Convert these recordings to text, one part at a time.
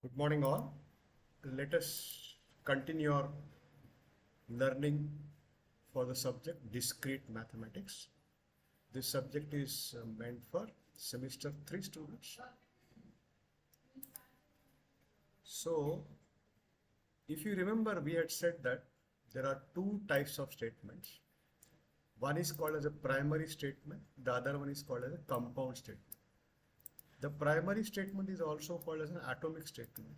Good morning, all. Let us continue our learning for the subject discrete mathematics. This subject is meant for semester 3 students. So, if you remember, we had said that there are two types of statements. One is called as a primary statement, the other one is called as a compound statement. The primary statement is also called as an atomic statement,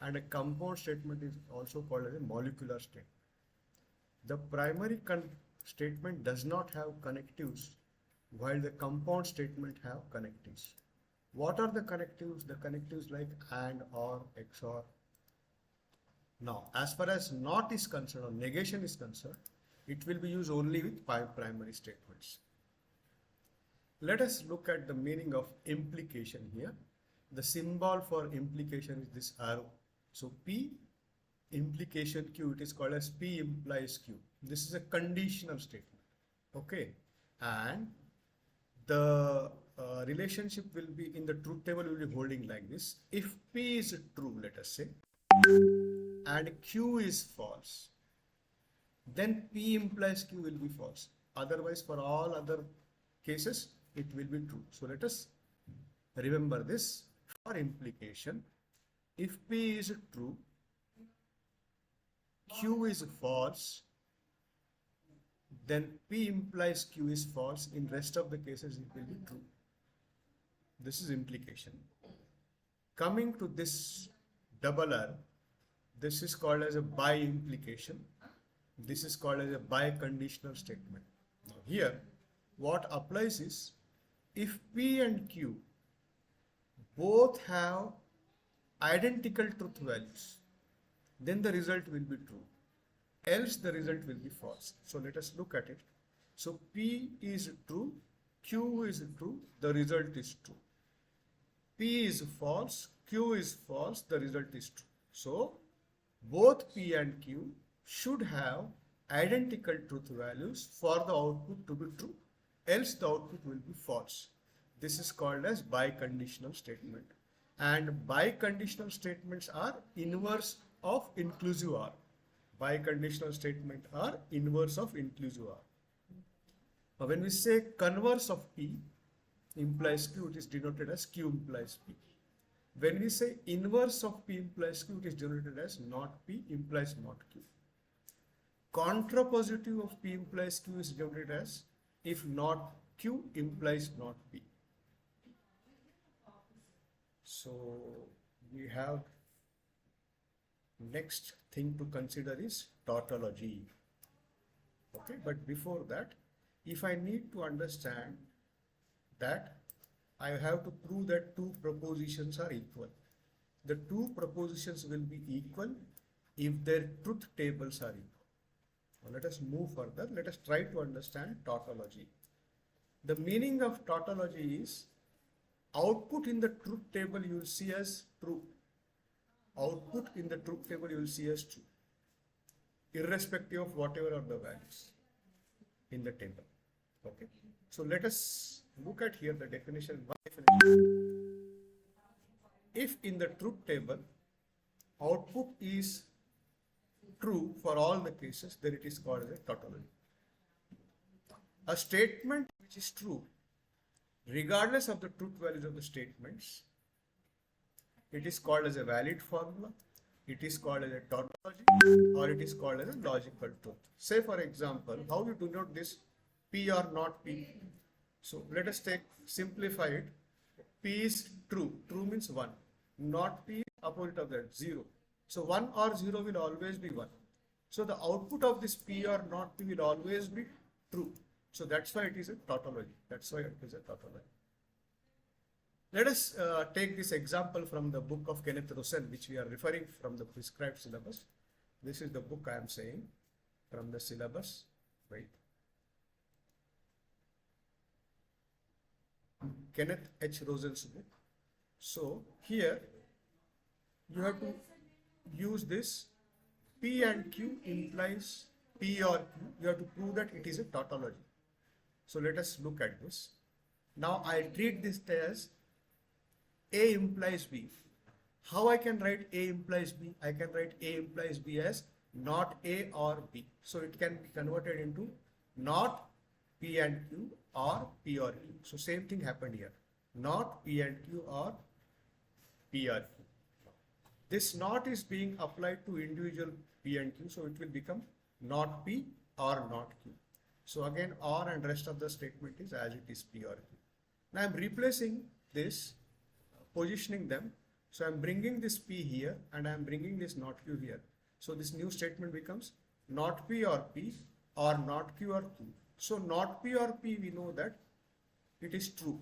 and a compound statement is also called as a molecular statement. The primary statement does not have connectives, while the compound statement have connectives. What are the connectives? The connectives like and, or, XOR. Now, as far as not is concerned or negation is concerned, it will be used only with primary statements. Let us look at the meaning of implication here. The symbol for implication is this arrow. So P implication Q, it is called as P implies Q. This is a conditional statement. Okay. And the relationship will be in the truth table, will be holding like this. If P is true, let us say, and Q is false, then P implies Q will be false. Otherwise, for all other cases, it will be true. So let us remember this for implication. If P is true, Q is false, then P implies Q is false. In rest of the cases, it will be true. This is implication. Coming to this double R, this is called as a by implication. This is called as a by conditional statement. Now here, what applies is, if P and Q both have identical truth values, then the result will be true. Else the result will be false. So let us look at it. So P is true, Q is true, the result is true. P is false, Q is false, the result is true. So both P and Q should have identical truth values for the output to be true, else the output will be false. This is called as biconditional statement. And biconditional statements are inverse of inclusive OR. Biconditional statements are inverse of inclusive OR. Now when we say converse of P implies Q, it is denoted as Q implies P. When we say inverse of P implies Q, it is denoted as not P implies not Q. Contrapositive of P implies Q is denoted as if not Q implies not P. So we have next thing to consider is tautology. Okay, but before that, if I need to understand that, I have to prove that two propositions are equal. The two propositions will be equal if their truth tables are equal. Now let us move further. Let us try to understand tautology. The meaning of tautology is output in the truth table you will see as true. Output in the truth table you will see as true, irrespective of whatever are the values in the table. Okay. So let us look at here the definition. One definition. If in the truth table output is true for all the cases, then it is called as a tautology. A statement which is true regardless of the truth values of the statements, it is called as a valid formula, it is called as a tautology, or it is called as a logical truth. Say for example, how you denote this P or not P. So let us simplify it. P is true. True means 1. Not P is opposite of that, 0. So 1 or 0 will always be 1. So the output of this P or not P will always be true. So that's why it is a tautology. That's why it is a tautology. Let us take this example from the book of Kenneth Russell, which we are referring from the prescribed syllabus. This is the book I am saying from the syllabus. Wait. Kenneth H. Russell's book. So here you have to use this P and Q implies P or Q. You have to prove that it is a tautology. So let us look at this. Now I treat this as A implies B. How I can write A implies B? I can write A implies B as not A or B. So it can be converted into not P and Q or P or Q. So same thing happened here. Not P and Q or P or Q. This not is being applied to individual P and Q. So it will become not P or not Q. So again, or and rest of the statement is as it is P or Q. Now I'm replacing this, positioning them. So I'm bringing this P here and I'm bringing this not Q here. So this new statement becomes not P or P or not Q or Q. So not P or P we know that it is true,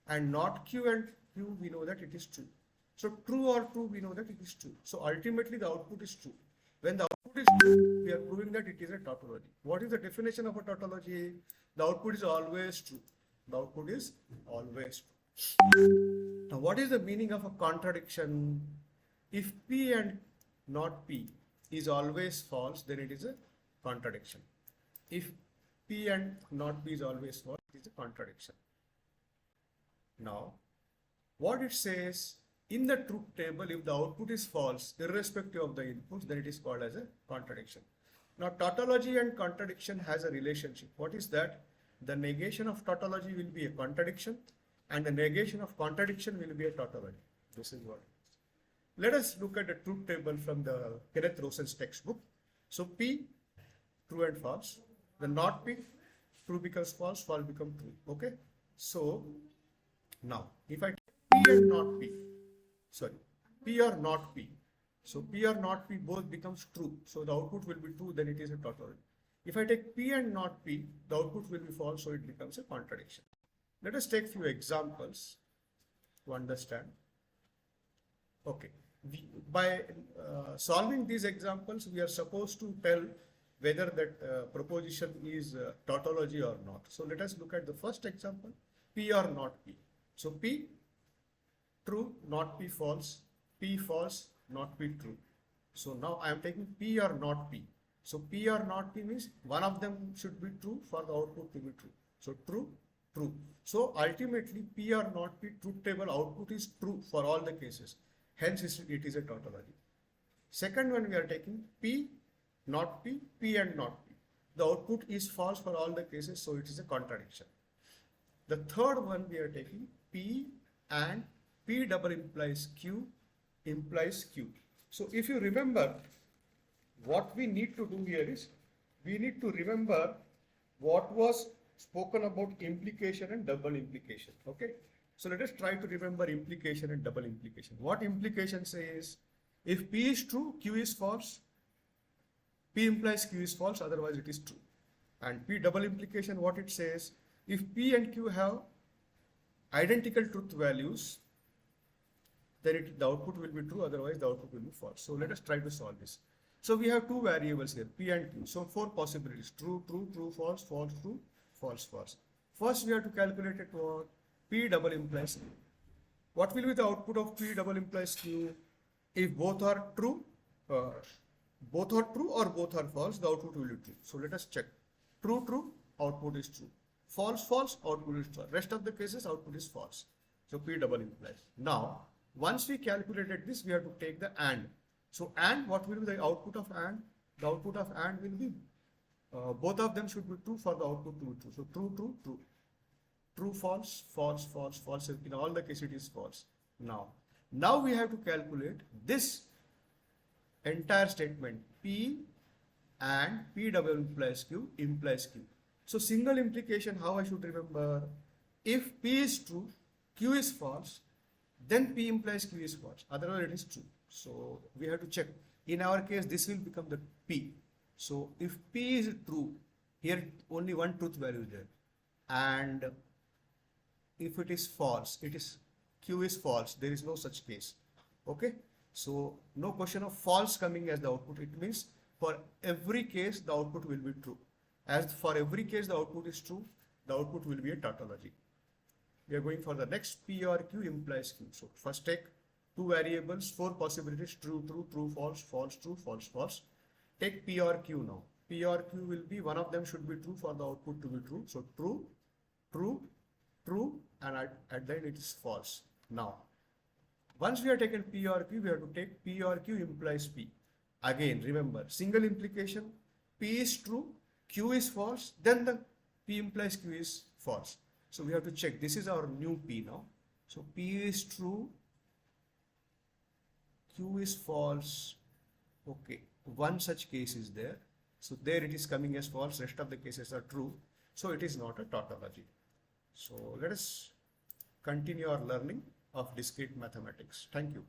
and not Q and Q we know that it is true. So true or true we know that it is true. So ultimately the output is true. When the output is true, we are proving that it is a tautology. What is the definition of a tautology? The output is always true. The output is always true. Now, what is the meaning of a contradiction? If P and not P is always false, then it is a contradiction. If P and not P is always false, it is a contradiction. Now, what it says, in the truth table, if the output is false, irrespective of the inputs, then it is called as a contradiction. Now, tautology and contradiction has a relationship. What is that? The negation of tautology will be a contradiction, and the negation of contradiction will be a tautology. This is what it is. Let us look at the truth table from the Kenneth Rosen's textbook. So P, true and false. The not P, true becomes false, false becomes true. Okay. So now, if I take P and not P, P or not P. So P or not P both becomes true. So the output will be true, then it is a tautology. If I take P and not P, the output will be false, so it becomes a contradiction. Let us take few examples to understand. Okay, by solving these examples, we are supposed to tell whether that proposition is tautology or not. So let us look at the first example, P or not P. So P, true, not P false, P false, not P true. So now I am taking P or not P. So P or not P means one of them should be true for the output to be true. So true, true. So ultimately P or not P truth table output is true for all the cases. Hence it is a tautology. Second one we are taking P, not P, P and not P. The output is false for all the cases, so it is a contradiction. The third one we are taking P and P double implies Q implies Q. So if you remember, what we need to do here is, we need to remember what was spoken about implication and double implication. Okay. So let us try to remember implication and double implication. What implication says, if P is true, Q is false. P implies Q is false, otherwise it is true. And P double implication, what it says, if P and Q have identical truth values, then the output will be true, otherwise the output will be false. So let us try to solve this. So we have two variables here, P and Q. So four possibilities, true, true, true, false, false, true, false, false. First we have to calculate it for P double implies Q. What will be the output of P double implies Q? If both are true or both are false, the output will be true. So let us check. True, true, output is true. False, false, output is false. Rest of the cases, output is false. So P double implies. Now, once we calculated this, we have to take the AND. So AND, what will be the output of AND? The output of AND will be, both of them should be true for the output to be true. So true, true, true. True, false, false, false, false. In all the cases it is false. Now we have to calculate this entire statement, P and P double implies Q implies Q. So single implication, how I should remember, if P is true, Q is false, then P implies Q is false, otherwise it is true. So we have to check. In our case, this will become the P. So if P is true, here only one truth value is there. And if it is false, Q is false, there is no such case. Okay. So no question of false coming as the output. It means for every case, the output will be true. As for every case, the output is true, the output will be a tautology. We are going for the next P or Q implies Q. So first take two variables, four possibilities, true, true, true, false, false, true, false, false. Take P or Q now. P or Q will be, one of them should be true for the output to be true. So true, true, true, and at the end it is false. Now, Once we have taken P or Q, we have to take P or Q implies P. Again, remember, single implication, P is true, Q is false, then the P implies Q is false. So we have to check. This is our new P now. So P is true, Q is false. Okay, one such case is there. So there it is coming as false, rest of the cases are true. So it is not a tautology. So let us continue our learning of discrete mathematics. Thank you.